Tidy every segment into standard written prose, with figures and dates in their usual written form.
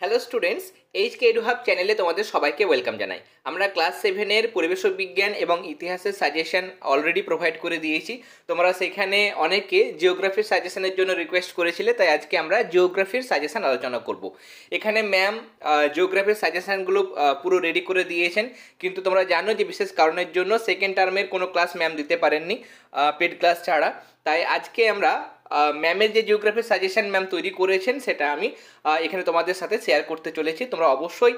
Hello students, HK এডুহাব চ্যানেলে তোমাদের সবাইকে ওয়েলকাম জানাই। আমরা ক্লাস 7-এর পরিবেশ বিজ্ঞান এবং ইতিহাসের সাজেশন অলরেডি প্রোভাইড করে দিয়েছি। তোমরা সেখানে অনেকে জিওগ্রাফির সাজেশনের জন্য রিকোয়েস্ট করেছিলে, তাই আজকে আমরা জিওগ্রাফির সাজেশন আলোচনা করব। এখানে ম্যাম জিওগ্রাফির সাজেশনগুলো পুরো রেডি করে দিয়েছেন, কিন্তু তোমরা জানো যে বিশেষ কারণের জন্য সেকেন্ড টার্মের কোনো ক্লাস ম্যাম দিতে পারেননি, পেড ক্লাস ছাড়া। তাই আজকে আমরা ম্যামের যে জিওগ্রাফির সাজেশন ম্যাম তৈরি করেছেন সেটা আমি এখানে তোমাদের সাথে শেয়ার করতে চলেছি। তোমরা অবশ্যই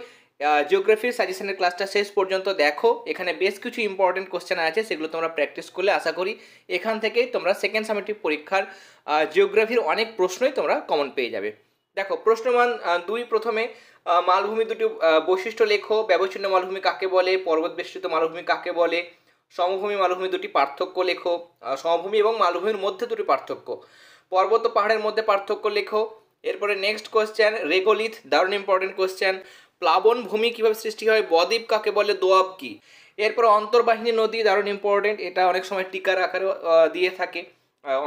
জিওগ্রাফির সাজেশনের ক্লাসটা শেষ পর্যন্ত দেখো। এখানে বেশ কিছু ইম্পর্টেন্ট কোশ্চেন আছে, সেগুলো তোমরা প্র্যাকটিস করলে আশা করি এখান থেকেই তোমরা সেকেন্ড সামেটিভ পরীক্ষার জিওগ্রাফির অনেক প্রশ্নই তোমরা কমন পেয়ে যাবে। দেখো প্রশ্নমান 2, প্রথমে মালভূমি দুটি বৈশিষ্ট্য লেখো। ব্যবচ্ছিন্ন মালভূমি কাকে বলে? পর্বত বেষ্টিত মালভূমি কাকে বলে? সমভূমি মালভূমি দুটি পার্থক্য লেখো। সমভূমি এবং মালভূমির মধ্যে দুটি পার্থক্য। পর্বত ও পাহাড়ের মধ্যে পার্থক্য লেখো। এরপরে নেক্সট কোশ্চেন, রেগোলিথ, দারুণ ইম্পর্টেন্ট কোশ্চেন। প্লাবন ভূমি কীভাবে সৃষ্টি হয়? বদ্বীপ কাকে বলে? দোআব কি? এরপর অন্তর্বাহিনী নদী, দারুণ ইম্পর্টেন্ট, এটা অনেক সময় টিকার আকারে দিয়ে থাকে।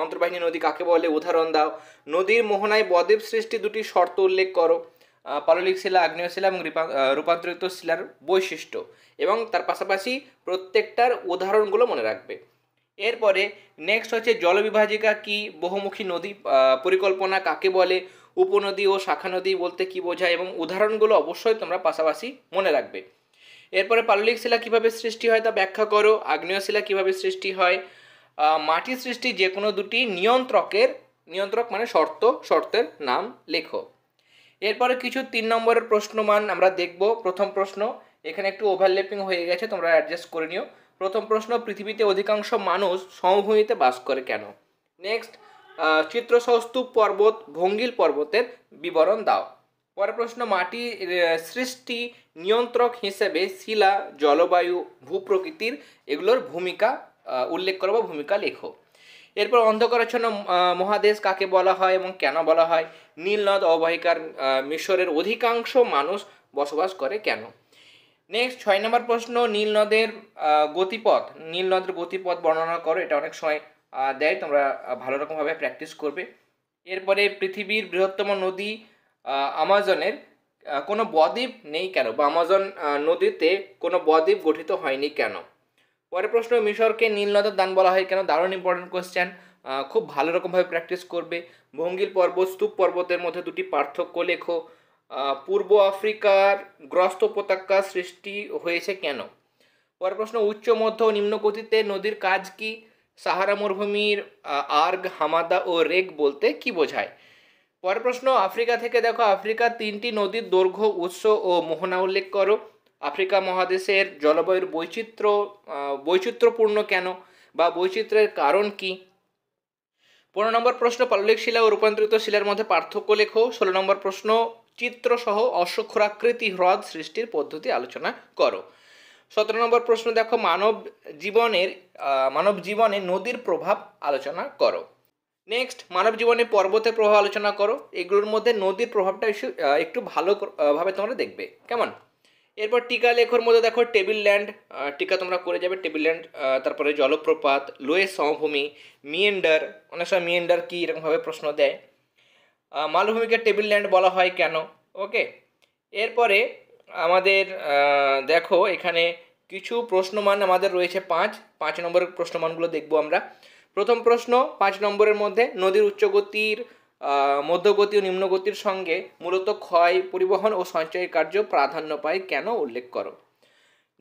অন্তর্বাহিনী নদী কাকে বলে? উদাহরণ দাও। নদীর মোহনায় বদ্বীপ সৃষ্টি দুটি শর্ত উল্লেখ করো। পাললিক শিলা, আগ্নেয় শিলা এবং রূপান্তরিত শিলার বৈশিষ্ট্য, এবং তার পাশাপাশি প্রত্যেকটার উদাহরণগুলো মনে রাখবে। এরপরে নেক্সট হচ্ছে জলবিভাজিকা কি? বহুমুখী নদী পরিকল্পনা কাকে বলে? উপনদী ও শাখা নদী বলতে কি বোঝায়? এবং উদাহরণগুলো অবশ্যই তোমরা পাশাপাশি মনে রাখবে। এরপরে পাললিক শিলা কিভাবে সৃষ্টি হয় তা ব্যাখ্যা করো। আগ্নেয় শিলা কিভাবে সৃষ্টি হয়? মাটি সৃষ্টি যে কোনো দুটি নিয়ন্ত্রক মানে শর্তের নাম লেখো। এরপরে কিছু 3 নম্বরের প্রশ্নমান আমরা দেখব। প্রথম প্রশ্ন, এখানে একটু ওভারল্যাপিং হয়ে গেছে, তোমরা অ্যাডজাস্ট করে নিও। প্রথম প্রশ্ন, পৃথিবীতে অধিকাংশ মানুষ সমভূমিতে বাস করে কেন? নেক্সট, চিত্রসৌস্তূপ পর্বত, ভঙ্গিল পর্বতের বিবরণ দাও। পরের প্রশ্ন, মাটি সৃষ্টি নিয়ন্ত্রক হিসেবে শিলা, জলবায়ু, ভূপ্রকৃতির এগুলোর ভূমিকা উল্লেখ করো বা ভূমিকা লেখো। এরপর অন্ধকারাচ্ছন্ন মহাদেশ কাকে বলা হয় এবং কেন বলা হয়? নীল নদ অববাহিকার মিশরের অধিকাংশ মানুষ বসবাস করে কেন? নেক্সট 6 নম্বর প্রশ্ন, নীল নদের গতিপথ বর্ণনা করো। এটা অনেক সময় দেয়, তোমরা ভালো রকমভাবে প্র্যাকটিস করবে। এরপরে পৃথিবীর বৃহত্তম নদী আমাজনের কোনো বদ্বীপ নেই কেন, বা আমাজন নদীতে কোনো বদ্বীপ গঠিত হয়নি কেন? পরের প্রশ্ন, মিশরকে নীল নদের দান বলা হয় কেন? দারুণ ইম্পর্টেন্ট কোশ্চেন, খুব ভালো রকমভাবে প্র্যাকটিস করবে। ভঙ্গিল পর্বত, স্তূপ পর্বতের মধ্যে দুটি পার্থক্য লেখো। পূর্ব আফ্রিকার গ্রস্ত উপত্যকা সৃষ্টি হয়েছে কেন? পরের প্রশ্ন, উচ্চ মধ্য ও নিম্ন গতিতে নদীর কাজ কি? সাহারা মরুভূমির আর্গ, হামাদা ও রেগ বলতে কি বোঝায়? পরের প্রশ্ন, আফ্রিকা থেকে দেখো, আফ্রিকার 3টি নদীর দৈর্ঘ্য, উৎস ও মোহনা উল্লেখ করো। আফ্রিকা মহাদেশের জলবায়ুর বৈচিত্র্যপূর্ণ কেন, বা বৈচিত্র্যের কারণ কি? 15 নম্বর প্রশ্ন, পাললিক শিলা ও রূপান্তরিত শিলার মধ্যে পার্থক্য লেখো। 16 নম্বর প্রশ্ন, চিত্রসহ অশ্বক্ষুরাকৃতি হ্রদ সৃষ্টির পদ্ধতি আলোচনা করো। 17 নম্বর প্রশ্ন দেখো, মানব জীবনে নদীর প্রভাব আলোচনা করো। নেক্সট, মানব জীবনে পর্বতের প্রভাব আলোচনা করো। এগুলোর মধ্যে নদীর প্রভাবটা একটু ভালোভাবে তোমরা দেখবে, কেমন? এরপর টিকা লেখোর মধ্যে দেখো, টেবিল ল্যান্ড, টিকা তোমরা করে যাবে। টেবিল ল্যান্ড, তারপরে জলপ্রপাত, লোয়েস সমভূমি, মিয়েন্ডার, অনেক সময় মিয়েন্ডার কি এরকমভাবে প্রশ্ন দেয়। মালভূমিকে টেবিল ল্যান্ড বলা হয় কেন? ওকে। এরপরে আমাদের দেখো এখানে কিছু প্রশ্নমান আমাদের রয়েছে 5 নম্বরের প্রশ্নমানগুলো দেখব আমরা। প্রথম প্রশ্ন 5 নম্বরের মধ্যে, নদীর উচ্চগতির, মধ্যগতি ও নিম্নগতির সঙ্গে মূলত ক্ষয়, পরিবহন ও সঞ্চয় কার্য প্রাধান্য পায় কেন? উল্লেখ করো।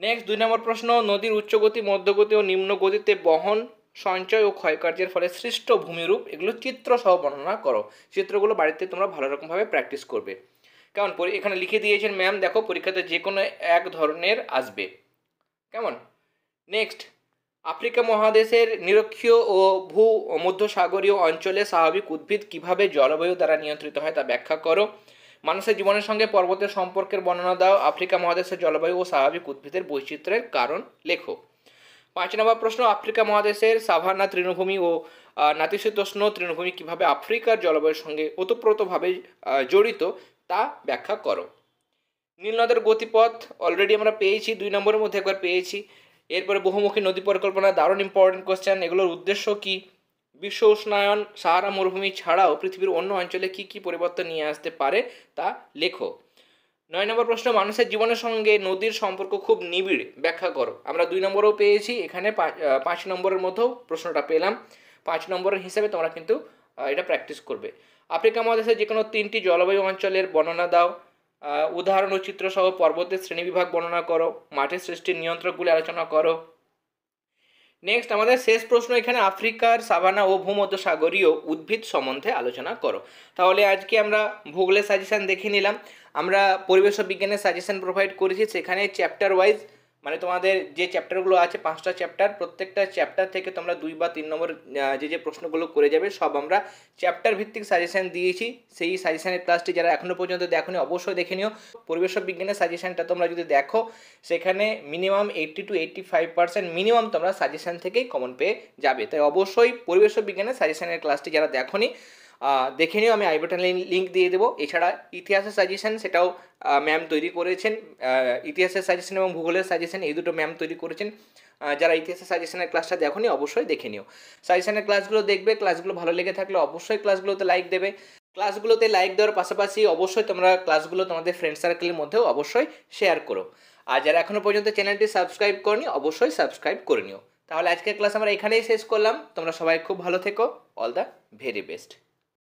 নেক্সট 2 নম্বর প্রশ্ন, নদীর উচ্চগতি, মধ্যগতি ও নিম্নগতিতে বহন, সঞ্চয় ও ক্ষয়কার্যের ফলে সৃষ্ট ভূমিরূপ এগুলো চিত্র সহ বর্ণনা করো। চিত্রগুলো বাড়িতে তোমরা ভালো রকমভাবে প্র্যাকটিস করবে, কেমন? এখানে লিখে দিয়েছেন ম্যাম, দেখো পরীক্ষাতে যে কোনো এক ধরনের আসবে, কেমন? নেক্সট, আফ্রিকা মহাদেশের নিরক্ষীয় ও মধ্যসাগরীয় অঞ্চলে স্বাভাবিক উদ্ভিদ কিভাবে জলবায়ু দ্বারা নিয়ন্ত্রিত হয় তা ব্যাখ্যা করো। মানুষের জীবনের সঙ্গে পর্বতের সম্পর্কের বর্ণনা দাও। আফ্রিকা মহাদেশের জলবায়ু ও স্বাভাবিক উদ্ভিদের বৈচিত্র্যের কারণ লেখো। 5 নম্বর প্রশ্ন, আফ্রিকা মহাদেশের সাভানা তৃণভূমি ও নাতিশীতোষ্ণ তৃণভূমি কিভাবে আফ্রিকার জলবায়ুর সঙ্গে ওতপ্রোতভাবে জড়িত তা ব্যাখ্যা করো। নীল নদের গতিপথ অলরেডি আমরা পেয়েছি, 2 নম্বরের মধ্যে একবার পেয়েছি। এরপরে বহুমুখী নদী পরিকল্পনা, দারুণ ইম্পর্টেন্ট কোশ্চেন, এগুলোর উদ্দেশ্য কি? বিশ্ব উষ্ণায়ন সাহারা মরুভূমি ছাড়াও পৃথিবীর অন্য অঞ্চলে কি কি পরিবর্তন নিয়ে আসতে পারে তা লেখো। 9 নম্বর প্রশ্ন, মানুষের জীবনের সঙ্গে নদীর সম্পর্ক খুব নিবিড়, ব্যাখ্যা করো। আমরা 2 নম্বরও পেয়েছি, এখানে 5 নম্বরের মধ্যেও প্রশ্নটা পেলাম। 5 নম্বরের হিসাবে তোমরা কিন্তু এটা প্র্যাকটিস করবে। আফ্রিকা মহাদেশের যে কোনো 3টি জলবায়ু অঞ্চলের বর্ণনা দাও। উদাহরণ ও চিত্রসহ পর্বতের শ্রেণীবিভাগ বর্ণনা করো। মাটির সৃষ্টির নিয়ন্ত্রকগুলি আলোচনা করো। নেক্সট আমাদের শেষ প্রশ্ন, এখানে আফ্রিকার সাভানা ও ভূমধ্যসাগরীয় উদ্ভিদ সম্বন্ধে আলোচনা করো। তাহলে আজকে আমরা ভূগোলের সাজেশন দেখে নিলাম। আমরা পরিবেশ ও বিজ্ঞানের সাজেশন প্রোভাইড করেছি, সেখানে চ্যাপ্টার ওয়াইজ মানে তোমাদের যে চ্যাপ্টারগুলো আছে 5টা চ্যাপ্টার, প্রত্যেকটা চ্যাপ্টার থেকে তোমরা 2 বা 3 নম্বর যে প্রশ্নগুলো করে যাবে সব আমরা চ্যাপ্টার ভিত্তিক সাজেশন দিয়েছি। সেই সাজেশনের ক্লাসটি যারা এখনও পর্যন্ত দেখোনি অবশ্যই দেখে নিও। পরিবেশ ও বিজ্ঞানের সাজেশনটা তোমরা যদি দেখো সেখানে মিনিমাম 80 to 85% মিনিমাম তোমরা সাজেশন থেকেই কমন পেয়ে যাবে। তাই অবশ্যই পরিবেশ ও বিজ্ঞানের সাজেশনের ক্লাসটি যারা দেখোনি দেখে নিও, আমি আই বাটনে লিঙ্ক দিয়ে দেবো। এছাড়া ইতিহাসের সাজেশন সেটাও ম্যাম তৈরি করেছেন। ইতিহাসের সাজেশন এবং ভূগোলের সাজেশন এই দুটো ম্যাম তৈরি করেছেন। যারা ইতিহাসের সাজেশনের ক্লাসটা দেখোনি অবশ্যই দেখে নিও। সাজেশনের ক্লাসগুলো দেখবে, ক্লাসগুলো ভালো লেগে থাকলে অবশ্যই ক্লাসগুলোতে লাইক দেবে। ক্লাসগুলোতে লাইক দেওয়ার পাশাপাশি অবশ্যই তোমরা ক্লাসগুলো তোমাদের ফ্রেন্ড সার্কেলের মধ্যেও অবশ্যই শেয়ার করো। আর যারা এখনও পর্যন্ত চ্যানেলটি সাবস্ক্রাইব করনি অবশ্যই সাবস্ক্রাইব করে নিও। তাহলে আজকের ক্লাস আমরা এখানেই শেষ করলাম। তোমরা সবাই খুব ভালো থেকো। All the very best.